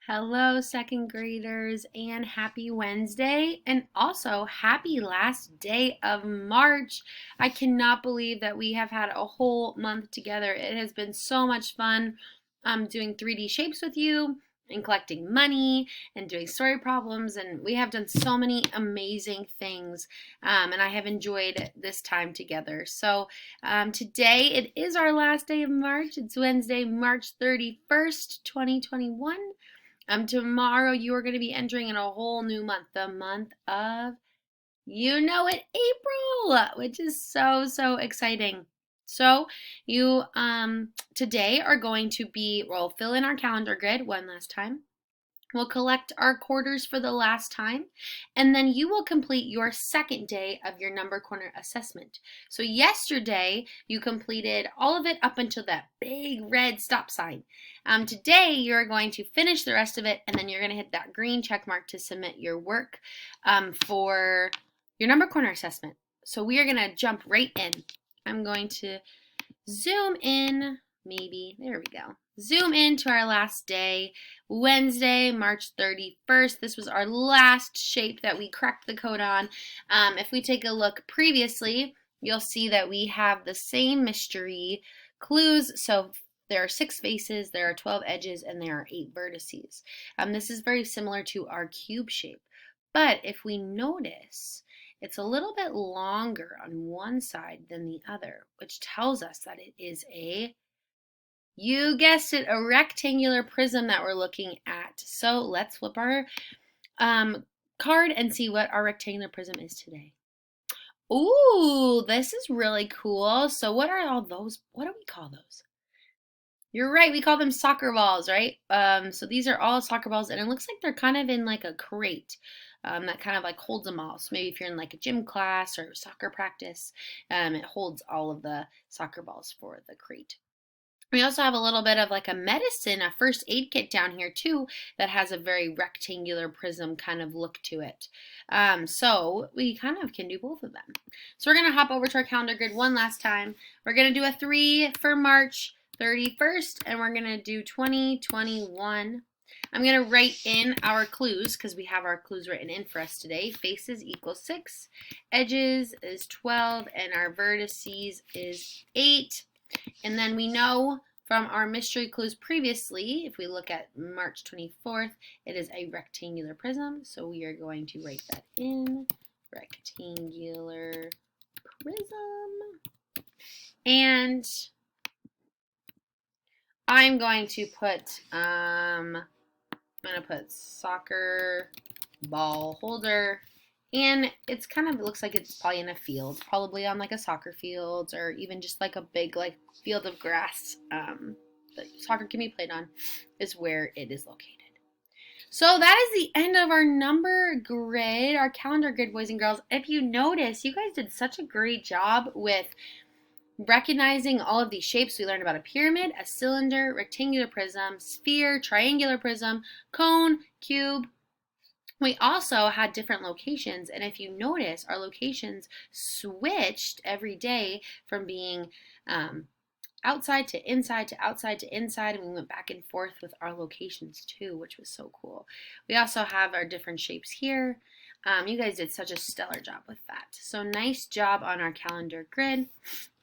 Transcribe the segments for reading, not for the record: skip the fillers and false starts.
Hello, second graders, and happy Wednesday, and also happy last day of March. I cannot believe that we have had a whole month together. It has been so much fun doing 3D shapes with you and collecting money and doing story problems, and we have done so many amazing things, and I have enjoyed this time together. So today it is our last day of March. It's Wednesday, March 31st, 2021. Tomorrow you are going to be entering in a whole new month, the month of, April, which is so exciting. So you today are going to we'll fill in our calendar grid one last time. We'll collect our quarters for the last time, and then you will complete your second day of your number corner assessment. So yesterday, you completed all of it up until that big red stop sign. Today, you're going to finish the rest of it, and then you're going to hit that green check mark to submit your work for your number corner assessment. So we are going to jump right in. I'm going to zoom in, maybe, there we go. Zoom into our last day, Wednesday, March 31st. This was our last shape that we cracked the code on. If we take a look previously, you'll see that we have the same mystery clues. So there are 6 faces, there are 12 edges, and there are 8 vertices. This is very similar to our cube shape. But if we notice, it's a little bit longer on one side than the other, which tells us that it is you guessed it, a rectangular prism that we're looking at. So let's flip our card and see what our rectangular prism is today. Ooh, this is really cool. So what are all those? What do we call those? You're right, we call them soccer balls, right? So these are all soccer balls, and it looks like they're kind of in like a crate that kind of like holds them all. So maybe if you're in like a gym class or soccer practice, it holds all of the soccer balls for the crate. We also have a little bit of like a medicine, a first aid kit down here too that has a very rectangular prism kind of look to it. So we kind of can do both of them. So we're going to hop over to our calendar grid one last time. We're going to do a 3 for March 31st, and we're going to do 2021. I'm going to write in our clues because we have our clues written in for us today. Faces equals 6, edges is 12, and our vertices is 8. And then we know from our mystery clues previously, if we look at March 24th, it is a rectangular prism. So we are going to write that in, rectangular prism. And I'm going to put, soccer ball holder. And it's kind of, it looks like it's probably in a field, probably on like a soccer field or even just like a big like field of grass that soccer can be played on is where it is located. So that is the end of our number grid, our calendar grid, boys and girls. If you notice, you guys did such a great job with recognizing all of these shapes. We learned about a pyramid, a cylinder, rectangular prism, sphere, triangular prism, cone, cube. We also had different locations, and if you notice, our locations switched every day from being outside to inside to outside to inside, and we went back and forth with our locations too, which was so cool. We also have our different shapes here. You guys did such a stellar job with that. So nice job on our calendar grid.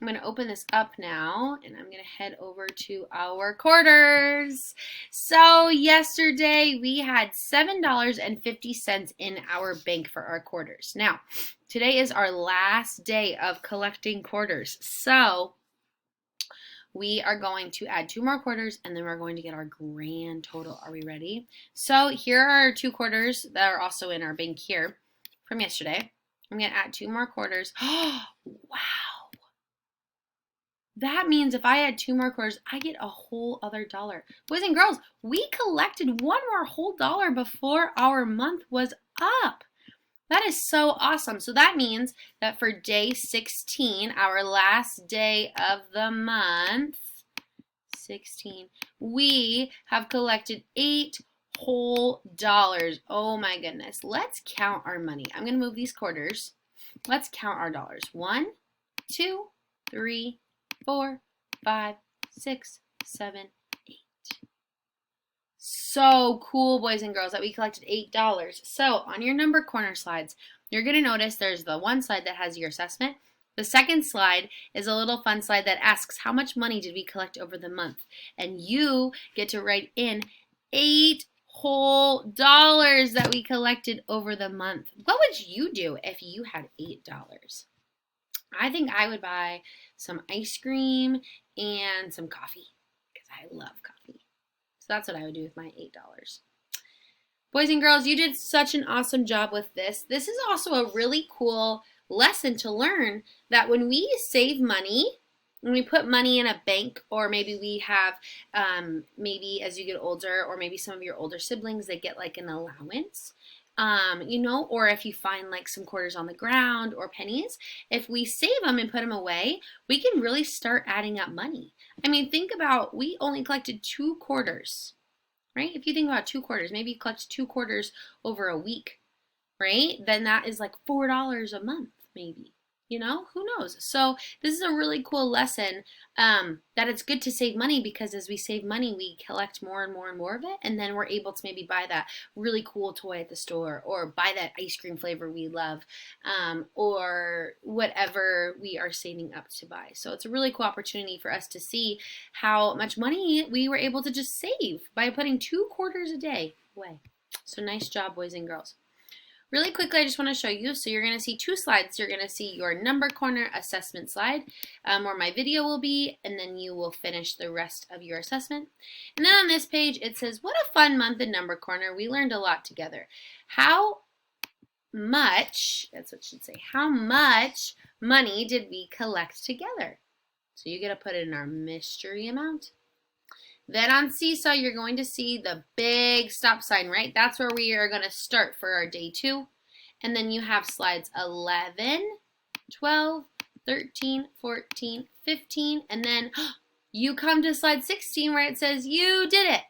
I'm going to open this up now, and I'm going to head over to our quarters. So yesterday we had $7.50 in our bank for our quarters. Now, today is our last day of collecting quarters. So we are going to add 2 more quarters, and then we're going to get our grand total. Are we ready? So here are our 2 quarters that are also in our bank here from yesterday. I'm going to add 2 more quarters. Oh, wow. That means if I add 2 more quarters, I get a whole other dollar. Boys and girls, we collected 1 more whole dollar before our month was up. That is so awesome. So that means that for day 16, our last day of the month, 16, we have collected 8 whole dollars. Oh my goodness. Let's count our money. I'm going to move these quarters. Let's count our dollars. 1, 2, 3, 4, 5, 6, 7, 8. So cool, boys and girls, that we collected $8. So on your number corner slides, you're going to notice there's the one slide that has your assessment. The second slide is a little fun slide that asks how much money did we collect over the month. And you get to write in 8 whole dollars that we collected over the month. What would you do if you had $8? I think I would buy some ice cream and some coffee because I love coffee. So that's what I would do with my $8. Boys and girls, you did such an awesome job with this. This is also a really cool lesson to learn that when we save money, when we put money in a bank, or maybe we have, maybe as you get older, or maybe some of your older siblings, they get like an allowance, or if you find like some quarters on the ground or pennies, if we save them and put them away, we can really start adding up money. I mean, think about, we only collected 2 quarters, right? If you think about 2 quarters, maybe you collect 2 quarters over a week, right? Then that is like $4 a month, maybe. Who knows? So this is a really cool lesson, that it's good to save money, because as we save money, we collect more and more and more of it, and then we're able to maybe buy that really cool toy at the store, or buy that ice cream flavor we love, or whatever we are saving up to buy. So it's a really cool opportunity for us to see how much money we were able to just save by putting 2 quarters a day away. So nice job, boys and girls. Really quickly, I just want to show you. So you're going to see 2 slides. You're going to see your number corner assessment slide, where my video will be, and then you will finish the rest of your assessment. And then on this page, it says, what a fun month in number corner. We learned a lot together. How much, that's what it should say, how much money did we collect together? So you get to put it in our mystery amount. Then on Seesaw, you're going to see the big stop sign, right? That's where we are going to start for our day 2. And then you have slides 11, 12, 13, 14, 15, and then you come to slide 16 where it says you did it.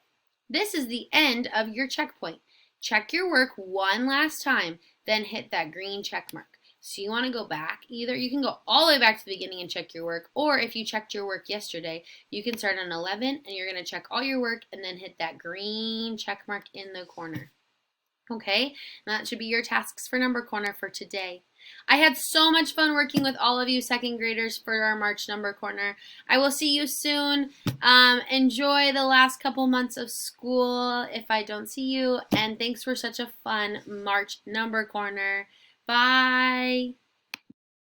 This is the end of your checkpoint. Check your work one last time, then hit that green check mark. So you want to go back. Either you can go all the way back to the beginning and check your work, or if you checked your work yesterday, you can start on 11 and you're going to check all your work and then hit that green check mark in the corner. Okay, and that should be your tasks for number corner for today. I had so much fun working with all of you 2nd graders for our March number corner. I will see you soon. Enjoy the last couple months of school if I don't see you, and thanks for such a fun March number corner. Bye.